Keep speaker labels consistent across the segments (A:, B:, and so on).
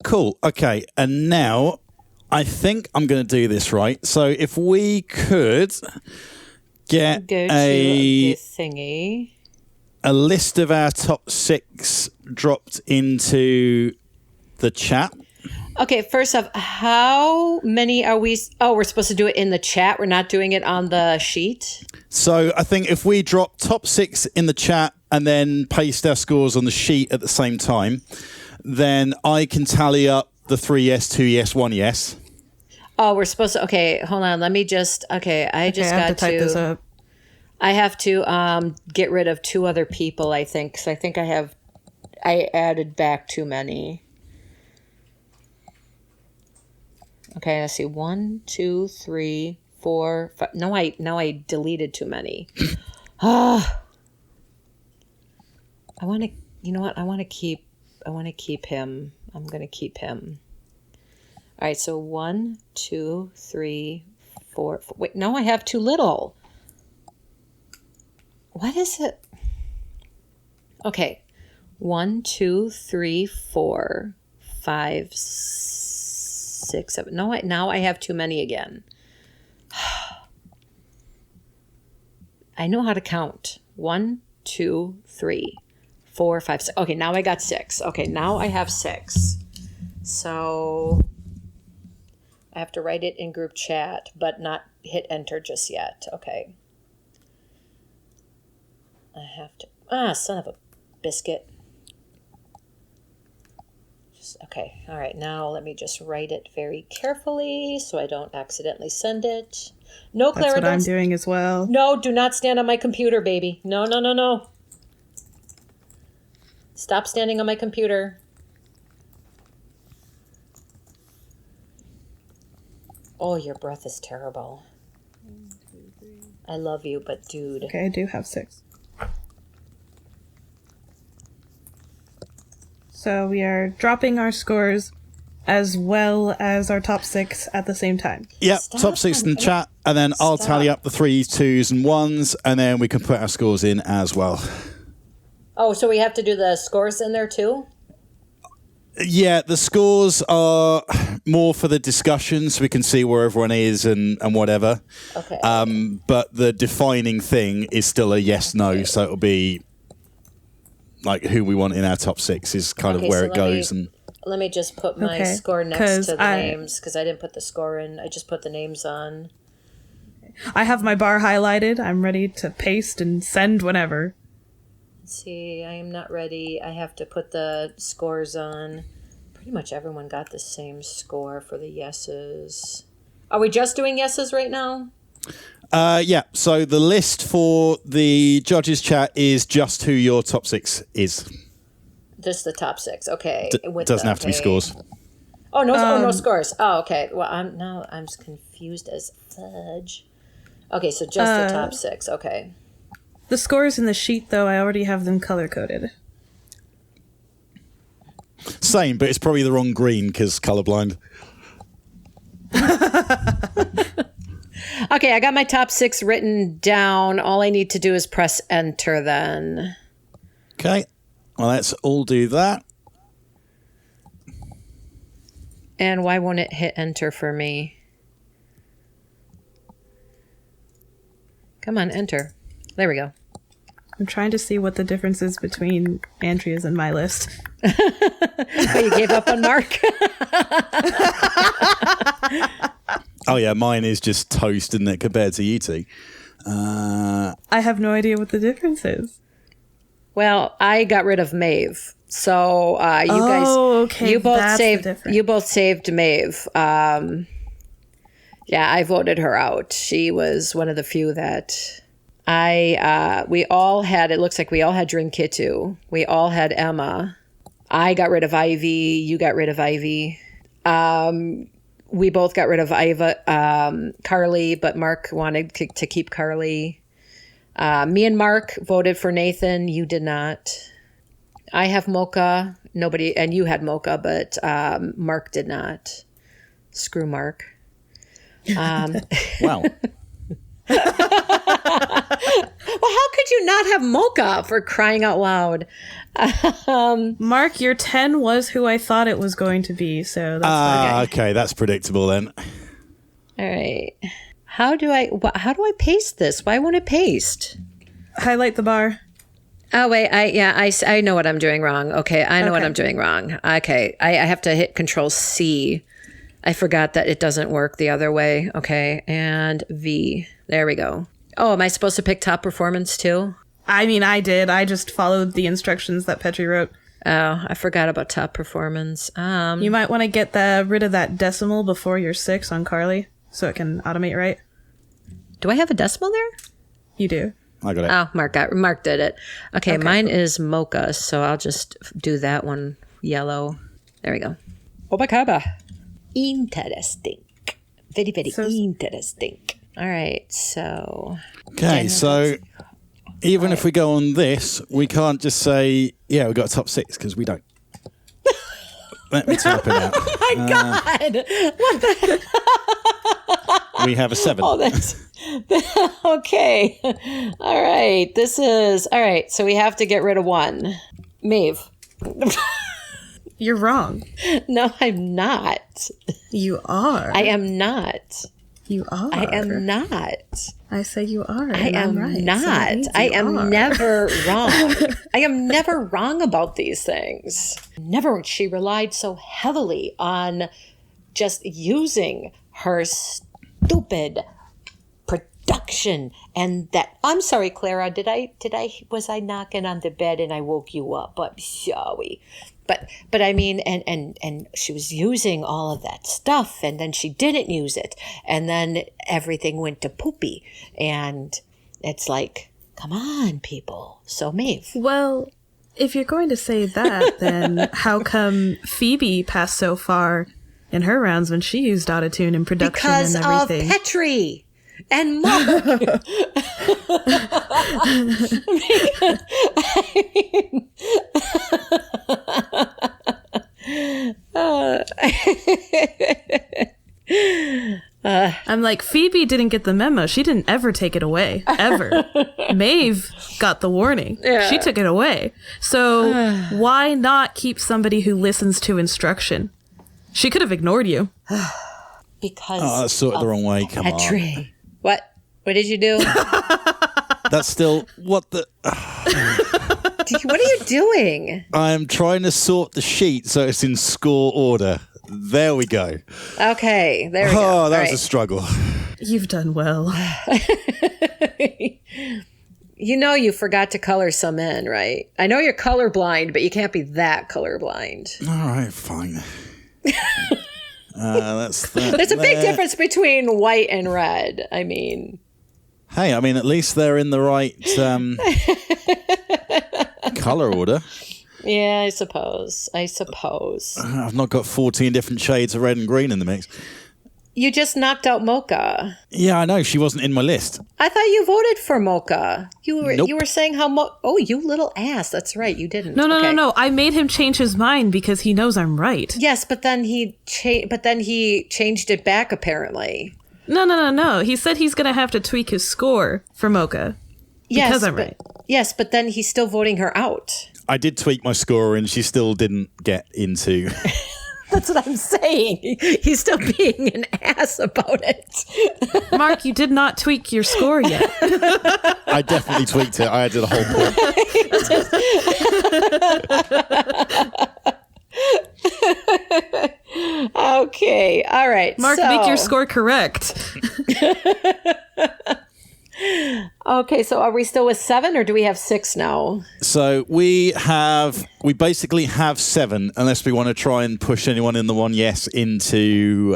A: Cool. Okay. And now I think I'm going to do this right. So if we could get
B: Go to the thingy.
A: a list of our top 6 dropped into the chat.
B: Okay, first off, how many are we? Oh, we're supposed to do it in the chat. We're not doing it on the sheet.
A: So I think if we drop top 6 in the chat and then paste our scores on the sheet at the same time, then I can tally up the 3 yes, 2 yes, 1 yes.
B: Oh, we're supposed to. Okay, hold on. Let me just. Okay, I just
C: have
B: got
C: to type this up.
B: I have to get rid of 2 other people. I think because I think I added back too many. Okay, let's see. 1, 2, 3, 4, 5. No, I deleted too many. I want to. You know what? I want to keep him. I'm going to keep him. All right. So 1, 2, 3, 4. Wait, no, I have too little. What is it? Okay. 1, 2, 3, 4, 5, 6, 7. No, now I have too many again. I know how to count. 1, 2, 3, 4, 5, 6. Okay, now I got 6. Okay, now I have 6. So I have to write it in group chat, but not hit enter just yet. Okay. I have to. Son of a biscuit. Okay. All right. Now let me just write it very carefully so I don't accidentally send it. No, Clara.
C: That's what I'm doing as well.
B: No, do not stand on my computer, baby. No, no, no, no. Stop standing on my computer. Oh, your breath is terrible. I love you, but dude.
C: Okay, I do have 6. So we are dropping our scores as well as our top 6 at the same time.
A: Yep, top 6 in the chat, and then I'll tally up the 3s, 2s, and 1s, and then we can put our scores in as well.
B: Oh, so we have to do the scores in there too?
A: Yeah, the scores are more for the discussion, so we can see where everyone is and whatever.
B: Okay.
A: But the defining thing is still a yes/no, so it'll be like who we want in our top 6 is kind of where it goes. And
B: let me just put my score next to the names because I didn't put the score in. I just put the names on.
C: I have my bar highlighted. I'm ready to paste and send whenever.
B: Let's see, I am not ready. I have to put the scores on. Pretty much everyone got the same score for the yeses. Are we just doing yeses right now?
A: Yeah, so the list for the judges chat is just who your top 6 is.
B: Just the top 6, okay.
A: Doesn't have to be scores.
B: Oh, no, no scores. Oh, okay. Well, I'm confused as fudge. Okay, so just the top 6, okay.
C: The scores in the sheet, though, I already have them color-coded.
A: Same, but it's probably the wrong green because colorblind.
B: Okay, I got my top 6 written down. All I need to do is press enter then.
A: Okay, well, let's all do that.
B: And why won't it hit enter for me? Come on, enter. There we go.
C: I'm trying to see what the difference is between Andrea's and my list.
B: Oh, you gave up on Mark?
A: Oh, yeah, mine is just toast, isn't it, compared to you two?
C: I have no idea what the difference is.
B: Well, I got rid of Maeve. So you guys,
C: okay,
B: you both saved Maeve. Yeah, I voted her out. She was one of the few that we all had. It looks like we all had Drinkitu. We all had Emma. I got rid of Ivy. You got rid of Ivy. We both got rid of Carly, but Mark wanted to keep Carly. Me and Mark voted for Nathan. You did not. I have Mocha. Nobody, and you had Mocha, but Mark did not. Screw Mark.
A: Wow.
B: how could you not have mocha, for crying out loud?
C: Mark, your 10 was who I thought it was going to be, so that's
A: okay, that's predictable then.
B: All right. How do I paste this? Why won't it paste?
C: Highlight the bar.
B: Oh, wait. I know what I'm doing wrong. Okay. I know what I'm doing wrong. Okay. I have to hit Control C. I forgot that it doesn't work the other way. Okay. And V. There we go. Oh, am I supposed to pick top performance too?
C: I mean, I did. I just followed the instructions that Petri wrote.
B: Oh, I forgot about top performance.
C: You might want to get rid of that decimal before your 6 on Carly so it can automate right.
B: Do I have a decimal there?
C: You do.
A: I got it.
B: Oh, Mark did it. Okay, mine is mocha, so I'll just do that one yellow. There we go. Obakaba. Interesting. Very, very interesting. All right, so...
A: Okay, so even if we go on this, we can't just say, yeah, we got a top 6, because we don't. Let me type it out.
B: Oh, my God! What the...
A: We have a 7.
B: Oh, that's... Okay. All right. All right, so we have to get rid of 1. Maeve.
C: You're wrong.
B: No, I'm not.
C: You are.
B: I am not.
C: You are.
B: I am not.
C: I say you are.
B: I am not. I am never wrong. I am never wrong about these things. Never. She relied so heavily on just using her stupid production and that. I'm sorry, Clara. Was I knocking on the bed and I woke you up? I'm sorry. But I mean, and she was using all of that stuff, and then she didn't use it, and then everything went to poopy, and it's like, come on, people. So Maeve.
C: Well, if you're going to say that, then how come Phoebe passed so far in her rounds when she used autotune in production and everything?
B: Because of Petri and Mark.
C: I'm like, Phoebe didn't get the memo. She didn't ever take it away. Ever. Maeve got the warning. Yeah. She took it away. So why not keep somebody who listens to instruction? She could have ignored you.
B: Because
A: that's sort of the wrong way. Come
B: Petri.
A: on.
B: What did you do?
A: That's still what the...
B: What are you doing?
A: I'm trying to sort the sheet so it's in score order. There we go.
B: Okay, there we go.
A: Oh, that was a struggle.
C: You've done well.
B: You know you forgot to color some in, right? I know you're colorblind, but you can't be that colorblind.
A: All right, fine. That's that.
B: There's a big difference between white and red. I mean...
A: Hey, I mean, at least they're in the right color order.
B: Yeah, I suppose.
A: I've not got 14 different shades of red and green in the mix.
B: You just knocked out Mocha.
A: Yeah, I know. She wasn't in my list.
B: I thought you voted for Mocha.
A: Nope.
B: You were saying how Oh, you little ass. That's right. You didn't.
C: No. I made him change his mind because he knows I'm right.
B: Yes, but then he changed it back apparently.
C: No. He said he's going to have to tweak his score for Mocha. Because I'm right.
B: Yes, but then he's still voting her out.
A: I did tweak my score and she still didn't get into...
B: That's what I'm saying. He's still being an ass about it.
C: Mark, you did not tweak your score yet.
A: I definitely tweaked it. I did a whole
B: point. Okay. All right.
C: Mark, make your score correct.
B: Okay, so are we still with 7 or do we have 6 now?
A: So we basically have 7, unless we want to try and push anyone in the one yes into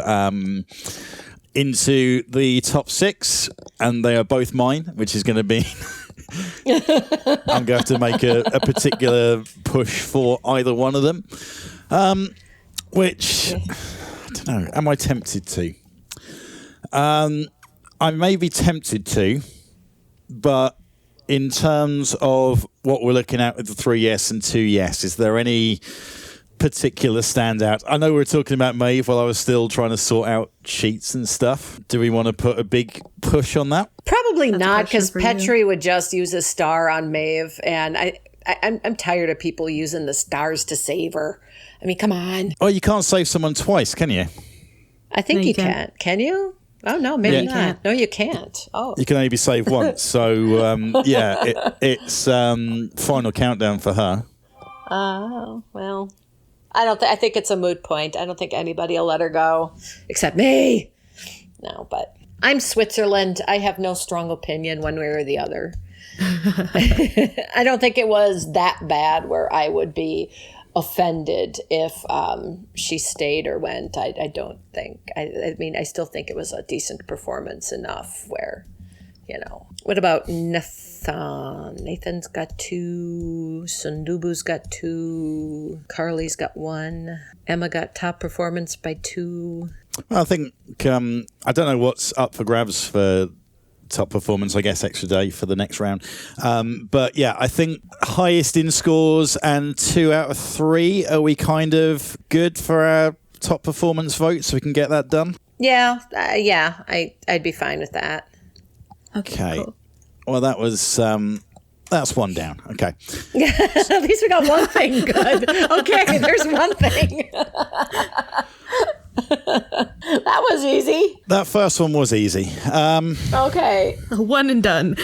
A: the top 6, and they are both mine, which is going to be I'm going to have to make a particular push for either one of them, which I don't know. Am I tempted to? I may be tempted to, but in terms of what we're looking at with the 3 yes and 2 yes, is there any particular standout? I know we were talking about Maeve while I was still trying to sort out sheets and stuff. Do we want to put a big push on that?
B: Probably
C: That's
B: not, because
C: pressure for
B: Petri would just use a star on Maeve, and I'm tired of people using the stars to save her. I mean, come on.
A: Oh, you can't save someone twice, can you?
B: I think
C: No,
B: you
C: you can't.
B: can. Can you? Oh, no, maybe
A: Yeah.
B: not.
C: Can't.
B: No, you can't. Oh.
A: You can only be saved once. So, it's final countdown for her.
B: Oh, well, I think it's a moot point. I don't think anybody will let her go except me. No, but I'm Switzerland. I have no strong opinion one way or the other. I don't think it was that bad where I would be offended if she stayed or went. I don't think. I mean, I still think it was a decent performance enough where, What about Nathan? Nathan's got 2. Sundubu's got 2. Carly's got 1. Emma got top performance by 2.
A: Well, I think, I don't know what's up for grabs for top performance, I guess, extra day for the next round. But yeah, I think highest in scores and 2 out of 3. Are we kind of good for our top performance vote so we can get that done?
B: Yeah, I'd be fine with that.
A: Okay.
C: Cool.
A: Well, that was that's 1 down. Okay.
B: At least we got one thing good. Okay, there's one thing. That was easy.
A: That first one was easy.
B: Okay.
C: One and done.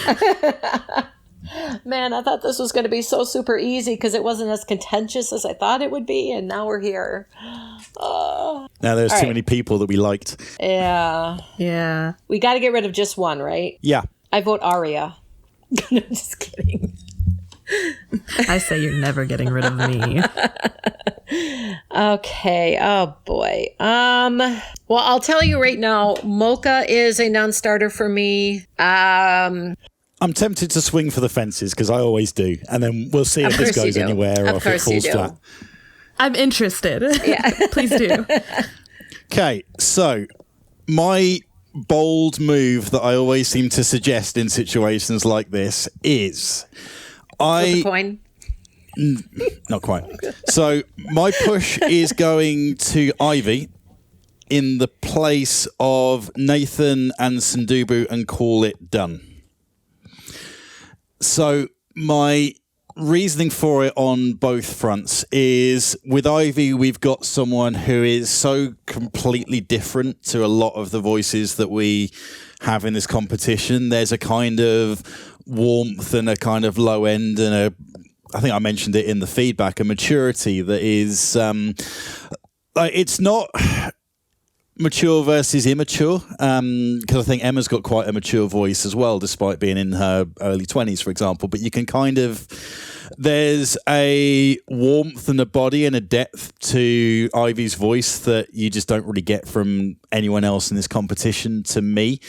B: Man, I thought this was going to be so super easy because it wasn't as contentious as I thought it would be, and now we're here.
A: Now there's
B: All
A: too
B: right.
A: many people that we liked.
B: Yeah.
C: Yeah.
B: We got to get rid of just one, right?
A: Yeah.
B: I vote Aria. No, just kidding.
C: I say you're never getting rid of me.
B: Okay. Oh boy. Well, I'll tell you right now, Mocha is a non-starter for me.
A: I'm tempted to swing for the fences because I always do. And then we'll see if
B: Of
A: this
B: course you
A: goes
B: do.
A: anywhere
B: Of
A: or if it
B: course you
A: falls
B: do.
A: flat.
C: I'm interested.
B: Yeah.
C: Please do.
A: Okay, so my bold move that I always seem to suggest in situations like this is
B: Flip a coin.
A: not quite. So my push is going to Ivy in the place of Nathan and Sundubu and call it done. So my reasoning for it on both fronts is with Ivy, we've got someone who is so completely different to a lot of the voices that we have in this competition. There's a kind of warmth and a kind of low end and I think I mentioned it in the feedback, a maturity that is, it's not mature versus immature, because I think Emma's got quite a mature voice as well, despite being in her early 20s, for example. But you can kind of, there's a warmth and a body and a depth to Ivy's voice that you just don't really get from anyone else in this competition, to me.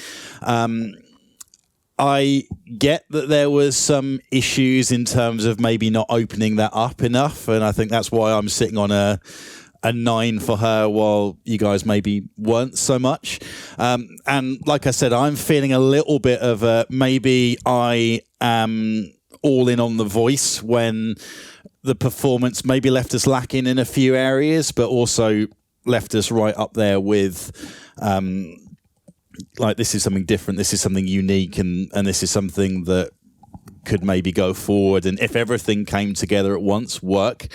A: I get that there was some issues in terms of maybe not opening that up enough, and I think that's why I'm sitting on a 9 for her while you guys maybe weren't so much. And like I said, I'm feeling a little bit of a maybe I am all in on the voice when the performance maybe left us lacking in a few areas, but also left us right up there with like this is something different, this is something unique, and this is something that could maybe go forward and if everything came together at once, work.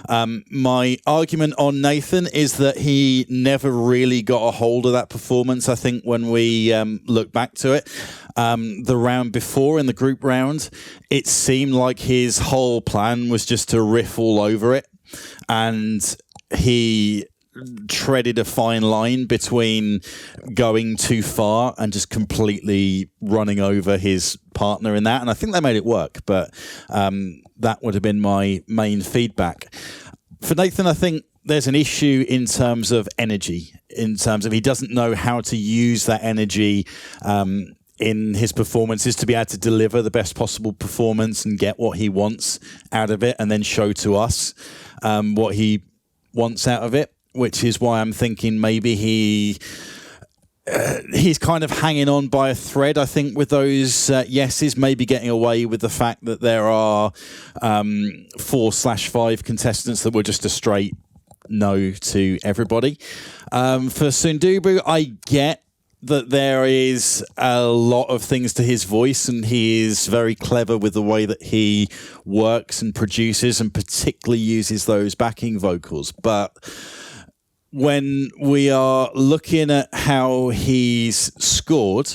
A: My argument on Nathan is that he never really got a hold of that performance. I think when we look back to it, the round before in the group round, it seemed like his whole plan was just to riff all over it, and he treaded a fine line between going too far and just completely running over his partner in that. And I think they made it work, but that would have been my main feedback. For Nathan, I think there's an issue in terms of energy, in terms of he doesn't know how to use that energy in his performances to be able to deliver the best possible performance and get what he wants out of it and then show to us what he wants out of it. Which is why I'm thinking maybe he's kind of hanging on by a thread, I think, with those yeses, maybe getting away with the fact that there are 4/5 contestants that were just a straight no to everybody. For Sundubu, I get that there is a lot of things to his voice, and he is very clever with the way that he works and produces, and particularly uses those backing vocals. But when we are looking at how he's scored,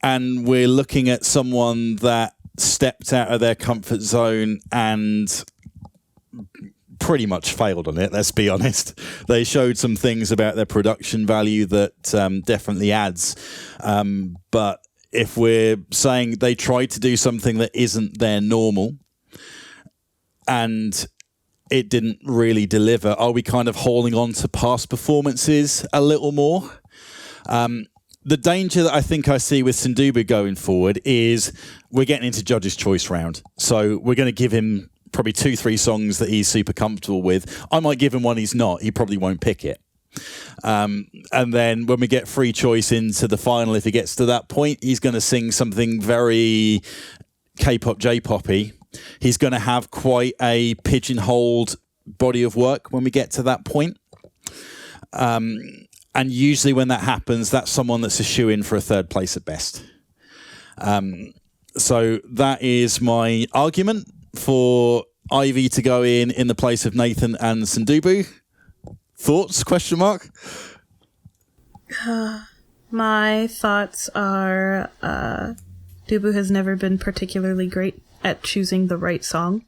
A: and we're looking at someone that stepped out of their comfort zone and pretty much failed on it, let's be honest. They showed some things about their production value that definitely adds. But if we're saying they tried to do something that isn't their normal and it didn't really deliver, are we kind of holding on to past performances a little more? The danger that I think I see with Sundubu going forward is we're getting into Judge's Choice round. So we're going to give him probably 2-3 songs that he's super comfortable with. I might give him one he's not. He probably won't pick it. And then when we get free choice into the final, if he gets to that point, he's going to sing something very K-pop, J-poppy. He's going to have quite a pigeonholed body of work when we get to that point. And usually when that happens, that's someone that's a shoo-in for a third place at best. So that is my argument for Ivy to go in the place of Nathan and Sundubu. Thoughts? Question mark.
C: My thoughts are Dubu has never been particularly great at choosing the right song.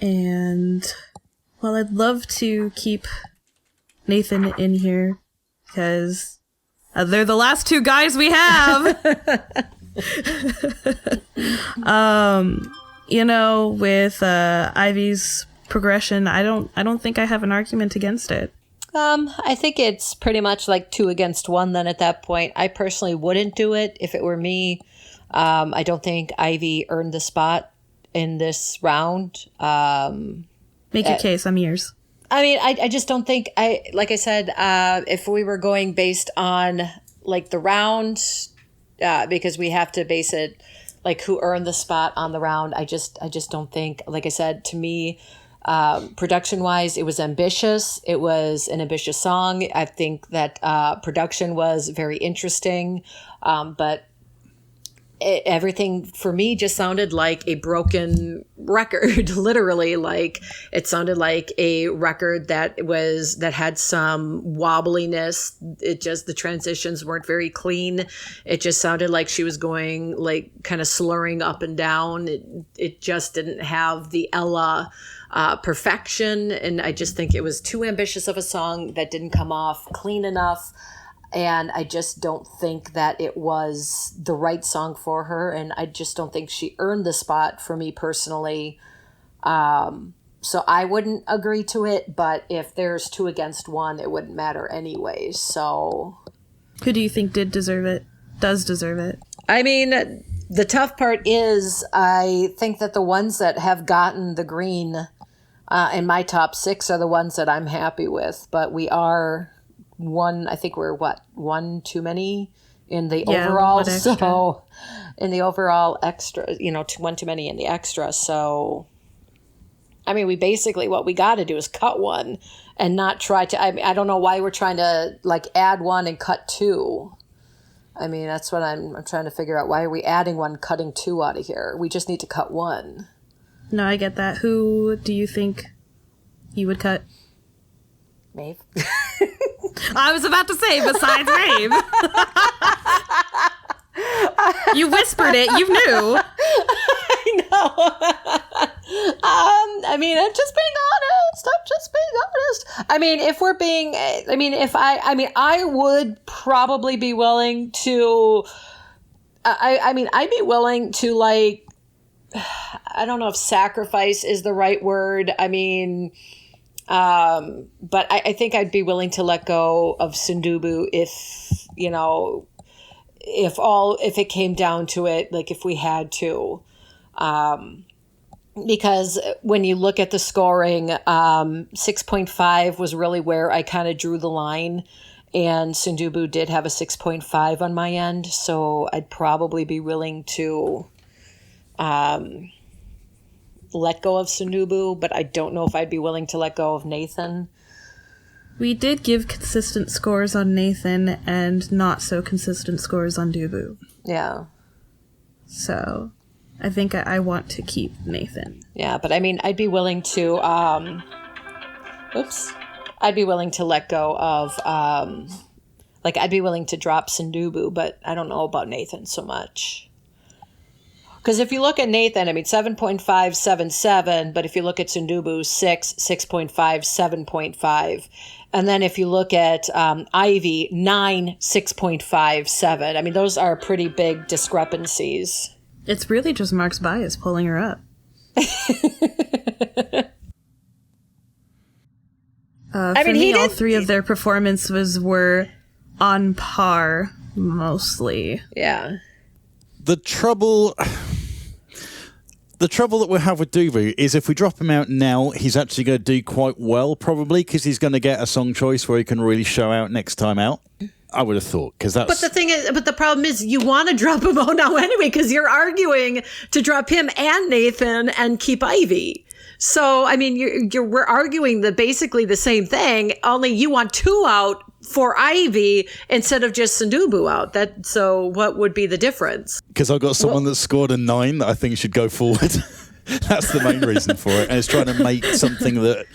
C: And while I'd love to keep Nathan in here because they're the last two guys we have. With Ivy's progression, I don't think I have an argument against it.
B: I think it's pretty much like 2 against 1 then at that point. I personally wouldn't do it if it were me. I don't think Ivy earned the spot in this round.
C: Make your case, I'm yours.
B: I mean, I just don't think, like I said, if we were going based on like the round, because we have to base it like who earned the spot on the round. I just don't think, like I said, to me, production wise, it was ambitious. It was an ambitious song. I think that production was very interesting. But everything for me just sounded like a broken record. Literally, like it sounded like a record that had some wobbliness. The transitions weren't very clean. It just sounded like she was going like kind of slurring up and down. It just didn't have the Ella perfection, and I just think it was too ambitious of a song that didn't come off clean enough. And I just don't think that it was the right song for her. And I just don't think she earned the spot for me personally. So I wouldn't agree to it. But if there's 2 against 1, it wouldn't matter anyway. So
C: who do you think does deserve it?
B: I mean, the tough part is I think that the ones that have gotten the green in my top 6 are the ones that I'm happy with. But we are... I think we're one too many in the overall. So in the overall extra, one too many in the extra. So, I mean, we basically, what we got to do is cut one and not try to, I don't know why we're trying to like add 1 and cut 2. I mean, that's what I'm trying to figure out. Why are we adding 1, cutting 2 out of here? We just need to cut 1.
C: No, I get that. Who do you think you would cut?
B: Maeve.
C: I was about to say, besides Maeve. You whispered it. You knew.
B: I know. I mean, I'm just being honest. I mean, if we're being, I would probably be willing to, I'd be willing to like, I don't know if sacrifice is the right word. I mean, but I think I'd be willing to let go of Sundubu if it came down to it, like if we had to, because when you look at the scoring, 6.5 was really where I kind of drew the line, and Sundubu did have a 6.5 on my end. So I'd probably be willing to, let go of Sundubu, but I don't know if I'd be willing to let go of Nathan.
C: We did give consistent scores on Nathan and not so consistent scores on Dubu.
B: Yeah.
C: So I think I want to keep Nathan.
B: Yeah, but I mean, I'd be willing to, I'd be willing to let go of, I'd be willing to drop Sundubu, but I don't know about Nathan so much. Because if you look at Nathan, I mean, 7.577, but if you look at Sundubu, 6.5, 7.5. And then if you look at Ivy, 9, 6.57. I mean, those are pretty big discrepancies.
C: It's really just Mark's bias pulling her up. For me, all three of their performances were on par, mostly.
B: Yeah.
A: The trouble that we have with Dubu is if we drop him out now, he's actually going to do quite well, probably, because he's going to get a song choice where he can really show out next time out. I would have thought, because that's...
B: But the problem is you want to drop him out now anyway, because you're arguing to drop him and Nathan and keep Ivy. So, I mean, we're arguing basically the same thing, only you want 2 out for Ivy instead of just Sundubu out. So what would be the difference?
A: Because I've got someone that scored a 9 that I think should go forward. That's the main reason for it. And it's trying to make something that...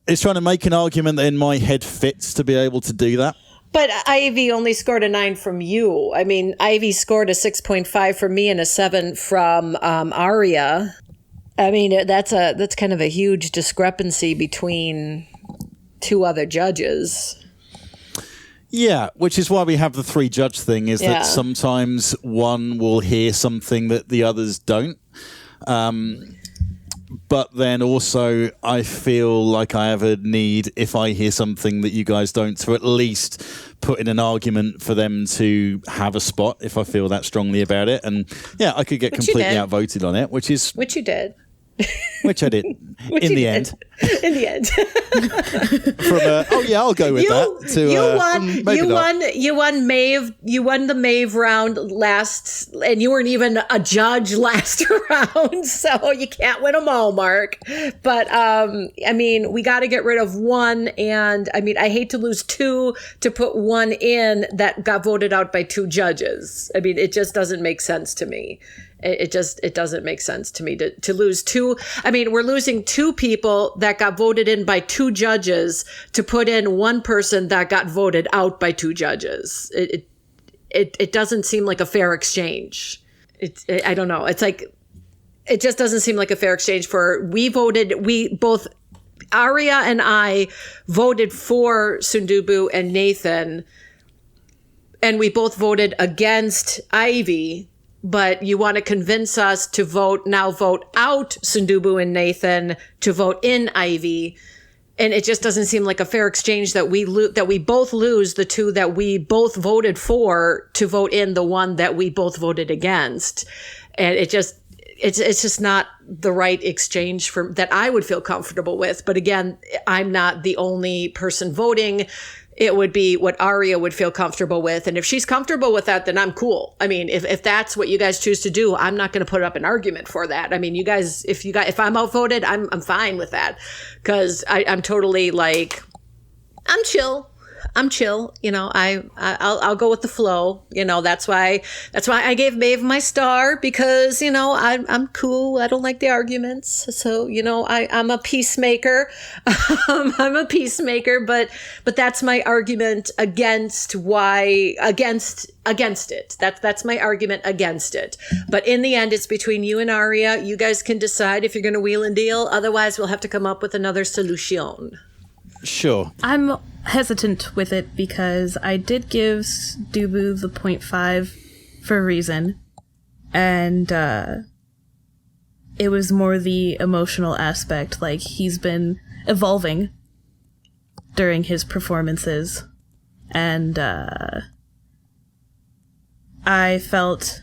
A: It's trying to make an argument that in my head fits to be able to do that.
B: But Ivy only scored a 9 from you. I mean, Ivy scored a 6.5 from me and a 7 from Aria. I mean, that's kind of a huge discrepancy between 2 other judges.
A: Yeah, which is why we have the 3 judge thing, is that sometimes one will hear something that the others don't. But then also I feel like I have a need, if I hear something that you guys don't, to at least put in an argument for them to have a spot if I feel that strongly about it. And yeah, I could get completely outvoted on it, which
B: you did.
A: Which I did. In the end.
B: In the end.
A: I'll go with that.
B: You won Maeve. You won the Maeve round last, and you weren't even a judge last round, so you can't win them all, Mark. But I mean, we got to get rid of 1, and I mean, I hate to lose 2 to put 1 in that got voted out by 2 judges. I mean, it just doesn't make sense to me. It doesn't make sense to me to lose 2. I mean, we're losing 2 people that got voted in by 2 judges to put in 1 person that got voted out by 2 judges. It doesn't seem like a fair exchange. I don't know. It's like, it just doesn't seem like a fair exchange both Aria and I voted for Sundubu and Nathan, and we both voted against Ivy. But you want to convince us to vote out Sundubu and Nathan to vote in Ivy. And it just doesn't seem like a fair exchange that we both lose the 2 that we both voted for to vote in the 1 that we both voted against. And it's just not the right exchange that I would feel comfortable with. But again, I'm not the only person voting. It would be what Aria would feel comfortable with. And if she's comfortable with that, then I'm cool. I mean, if that's what you guys choose to do, I'm not going to put up an argument for that. I mean, if I'm outvoted, I'm fine with that. Cause I'm totally like, I'm chill. You know, I'll go with the flow. You know, that's why I gave Maeve my star, because, you know, I'm cool. I don't like the arguments. So, you know, I'm a peacemaker. I'm a peacemaker, but that's my argument against it. That's my argument against it. But in the end, it's between you and Aria. You guys can decide if you're going to wheel and deal. Otherwise, we'll have to come up with another solution.
A: Sure.
C: I'm hesitant with it because I did give Dubu the 0.5 for a reason. And it was more the emotional aspect. Like, he's been evolving during his performances. And I felt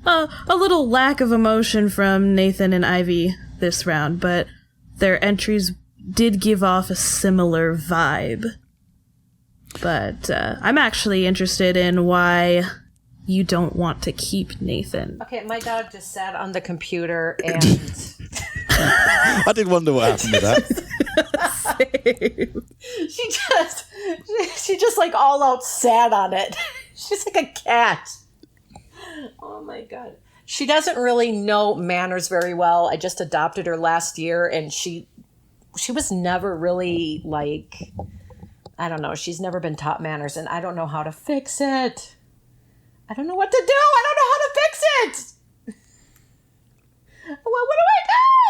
C: a little lack of emotion from Nathan and Ivy this round, but their entries did give off a similar vibe. But I'm actually interested in why you don't want to keep Nathan.
B: Okay, my dog just sat on the computer and...
A: I did wonder what happened with that.
B: she just like all out sat on it. She's like a cat. Oh my God. She doesn't really know manners very well. I just adopted her last year, and she was never really like, I don't know. She's never been taught manners, and I don't know how to fix it. I don't know what to do. I don't know how to fix it. What do I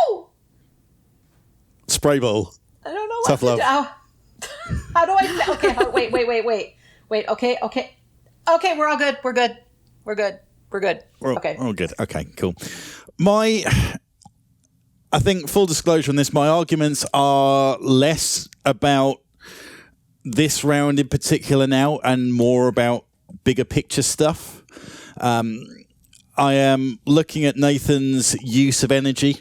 B: do?
A: Spray ball.
B: I don't know what
A: Tough
B: to
A: love.
B: do. How do I? Okay, wait. Okay, we're all good. We're good. Okay.
A: Oh, good. Okay, cool. I think, full disclosure on this, my arguments are less about this round in particular now and more about bigger picture stuff. I am looking at Nathan's use of energy,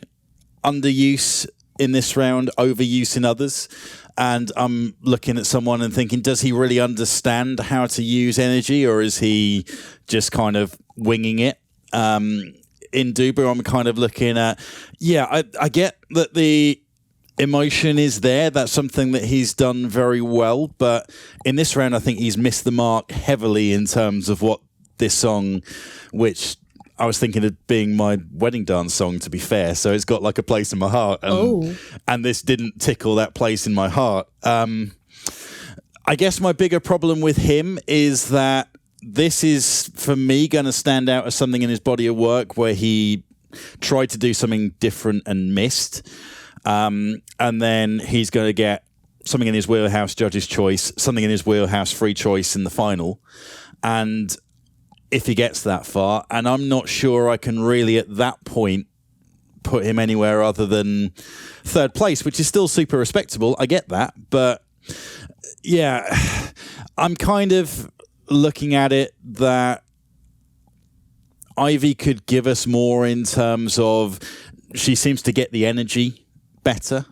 A: underuse in this round, overuse in others. And I'm looking at someone and thinking, does he really understand how to use energy, or is he just kind of winging it? In Dubu, I'm kind of looking at, I get that the emotion is there. That's something that he's done very well. But in this round, I think he's missed the mark heavily in terms of what this song, which I was thinking of being my wedding dance song, to be fair. So it's got like a place in my heart. And this didn't tickle that place in my heart. I guess my bigger problem with him is that this is, for me, going to stand out as something in his body of work where he tried to do something different and missed. And then he's going to get something in his wheelhouse, judge's choice, something in his wheelhouse, free choice in the final. And if he gets that far, and I'm not sure I can really at that point put him anywhere other than third place, which is still super respectable. I get that. But yeah, I'm kind of looking at it that Ivy could give us more in terms of she seems to get the energy better.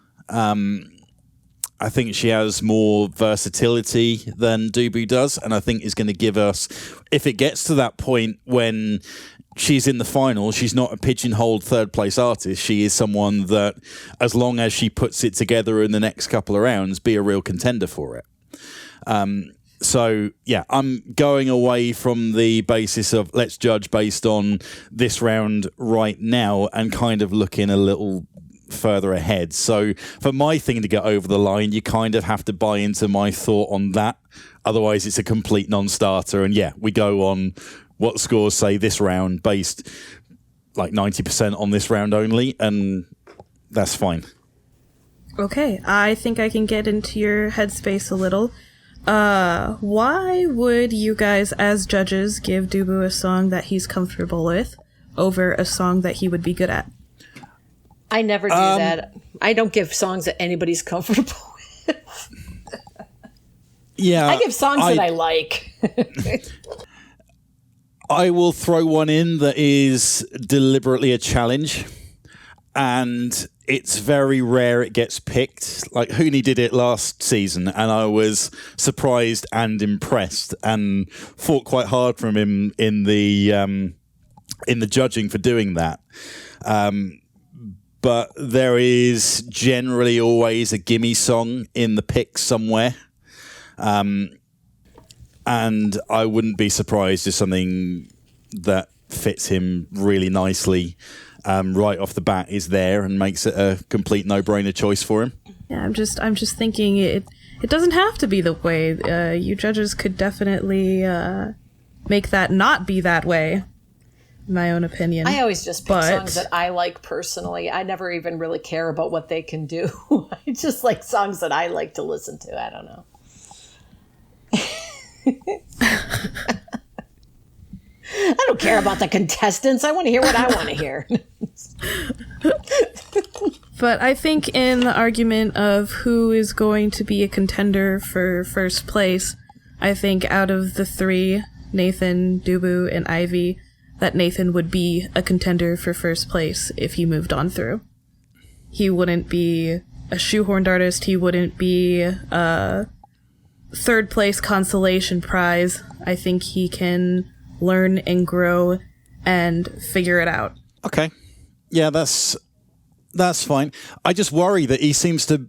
A: I think she has more versatility than Dubu does, and I think is going to give us, if it gets to that point when she's in the final, she's not a pigeonholed third place artist. She is someone that, as long as she puts it together in the next couple of rounds, be a real contender for it. So, yeah, I'm going away from the basis of let's judge based on this round right now and kind of looking a little further ahead. So for my thing to get over the line, you kind of have to buy into my thought on that. Otherwise, it's a complete non-starter. And yeah, we go on what scores say this round based like 90% on this round only. And that's fine.
C: Okay, I think I can get into your headspace a little. Why would you guys, as judges, give Dubu a song that he's comfortable with over a song that he would be good at?
B: I never do that. I don't give songs that anybody's comfortable with.
A: Yeah.
B: I give songs that I like.
A: I will throw one in that is deliberately a challenge. And it's very rare it gets picked. Like Hoonie did it last season, and I was surprised and impressed, and fought quite hard from him in the judging for doing that. But there is generally always a gimme song in the pick somewhere, and I wouldn't be surprised if something that fits him really nicely right off the bat is there and makes it a complete no-brainer choice for him.
C: Yeah, I'm just thinking it doesn't have to be the way. You judges could definitely make that not be that way. In my own opinion.
B: I always just pick songs that I like personally. I never even really care about what they can do. I just like songs that I like to listen to. I don't know. I don't care about the contestants. I want to hear what I want to hear.
C: But I think in the argument of who is going to be a contender for first place, I think out of the three, Nathan, Dubu, and Ivy, that Nathan would be a contender for first place if he moved on through. He wouldn't be a shoehorned artist. He wouldn't be a third place consolation prize. I think he can learn and grow and figure it out.
A: Okay. Yeah, that's fine. I just worry that he seems to...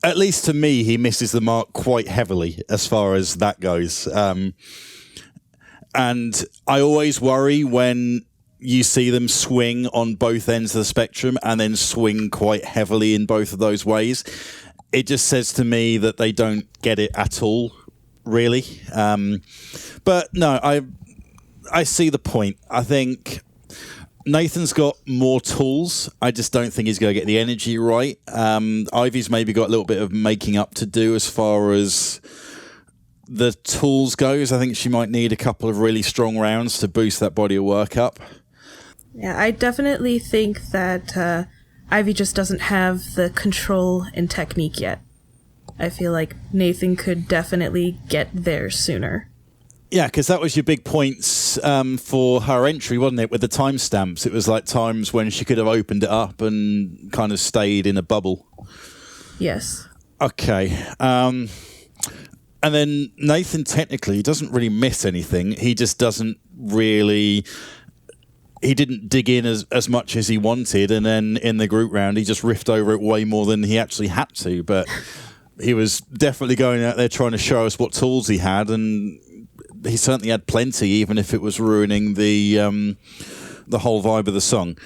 A: at least to me, he misses the mark quite heavily as far as that goes. And I always worry when you see them swing on both ends of the spectrum and then swing quite heavily in both of those ways. It just says to me that they don't get it at all, really. But no, I see the point. I think Nathan's got more tools. I just don't think he's going to get the energy right. Ivy's maybe got a little bit of making up to do as far as the tools goes. I think she might need a couple of really strong rounds to boost that body of work up.
C: Yeah, I definitely think that Ivy just doesn't have the control and technique yet. I feel like Nathan could definitely get there sooner.
A: Yeah, because that was your big points for her entry, wasn't it, with the timestamps? It was like times when she could have opened it up and kind of stayed in a bubble.
C: Yes.
A: Okay. And then Nathan technically doesn't really miss anything. He just doesn't really... He didn't dig in as much as he wanted, and then in the group round, he just riffed over it way more than he actually had to. But he was definitely going out there trying to show us what tools he had, and he certainly had plenty, even if it was ruining the whole vibe of the song.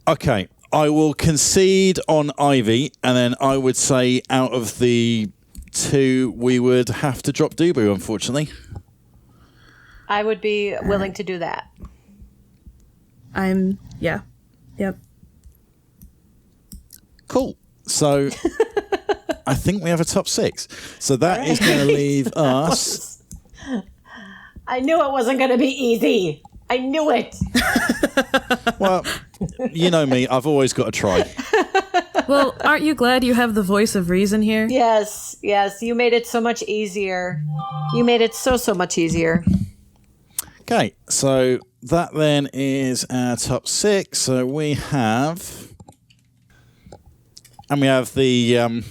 A: Okay, I will concede on Ivy, and then I would say out of the two, we would have to drop Dubu, unfortunately.
B: I would be willing to do that.
C: Yep.
A: Cool. So I think we have a top 6. So that is going to leave us.
B: I knew it wasn't going to be easy. I knew it.
A: Well, you know me. I've always got to try.
C: Well, aren't you glad you have the voice of reason here?
B: Yes. You made it so much easier. You made it so much easier.
A: Okay, so that then is our top 6. So we have... And we have the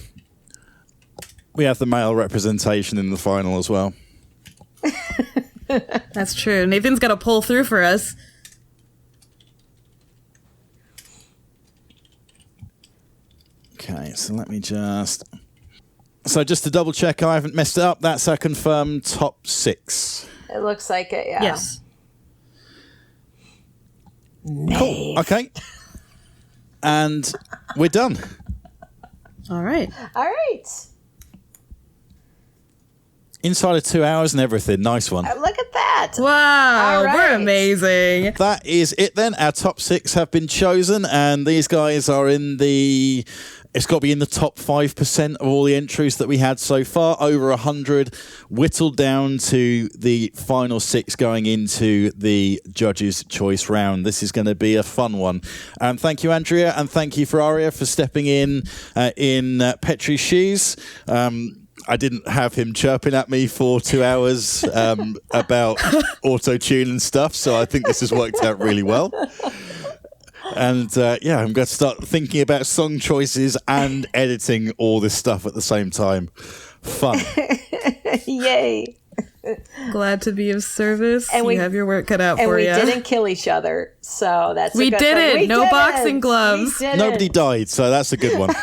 A: male representation in the final as well.
C: That's true. Nathan's got to pull through for us.
A: Okay, so let me just... So just to double check I haven't messed it up, that's our confirmed top 6.
B: It looks like it, yeah.
C: Yes.
A: Cool, okay. And we're done.
C: All right.
A: Inside of 2 hours and everything. Nice one.
B: Look at that.
C: Wow,
B: All right.
C: we're amazing.
A: That is it then. Our top 6 have been chosen, and these guys are in the... It's got to be in the top 5% of all the entries that we had so far. Over 100, whittled down to the final 6 going into the Judges' Choice round. This is going to be a fun one. Thank you, Andrea, and thank you for Aria for stepping in Petri's shoes. I didn't have him chirping at me for 2 hours about auto-tune and stuff, so I think this has worked out really well. And I'm going to start thinking about song choices and editing all this stuff at the same time. Fun.
B: Yay.
C: Glad to be of service. And you have your work cut out for you.
B: And we didn't kill each other, so that's
C: we
B: a good
C: did
B: thing.
C: it. No boxing gloves.
A: Nobody died, so that's a good one.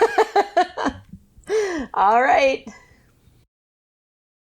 B: All right.